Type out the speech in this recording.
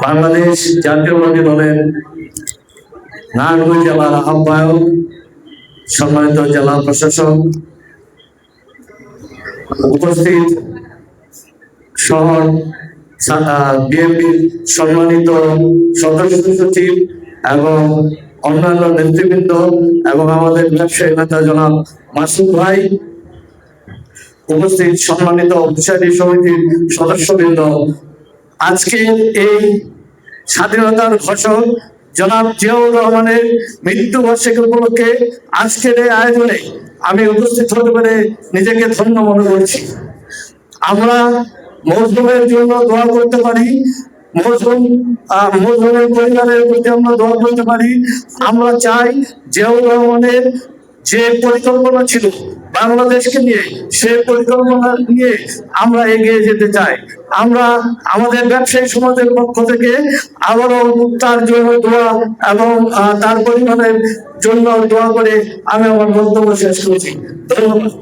বাংলাদেশ জাতীয়বাদী দলের নারায়ণগঞ্জ জেলার আহ্বায়ক, সম্মানিত জেলা প্রশাসক, উপস্থিত শহর বিএনপির সম্মানিত সদস্য সচিব এবং অন্যান্য নেতৃবৃন্দ এবং আমাদের ব্যবসায়ী নেতা জনাব মাসুদ ভাই, উপস্থিত সম্মানিত অফিসারি সমিতির সদস্যবৃন্দ, আজকে এই স্বাধীনতার ঘোষক জনাব জিয়াউর রহমানের মৃত্যুবার্ষিকী উপলক্ষে আজকের এই আয়োজনে আমি উপস্থিত হতে পেরে নিজেকে ধন্য মনে করছি। আমরা মজলুমের জন্য দোয়া করতে পারি, মজলুমের পরিবারের প্রতি আমরা দোয়া করতে পারি। আমরা চাই জিয়াউর রহমানের যে পরিকল্পনা ছিল বাংলাদেশকে নিয়ে, সেই পরিকল্পনা নিয়ে আমরা এগিয়ে যেতে চাই। আমরা আমাদের ব্যবসায়ী সমাজের পক্ষ থেকে আবারও তার জন্য দোয়া এবং তার পরিবারের জন্য দোয়া করে আমি আমার বক্তব্য শেষ করছি। ধন্যবাদ।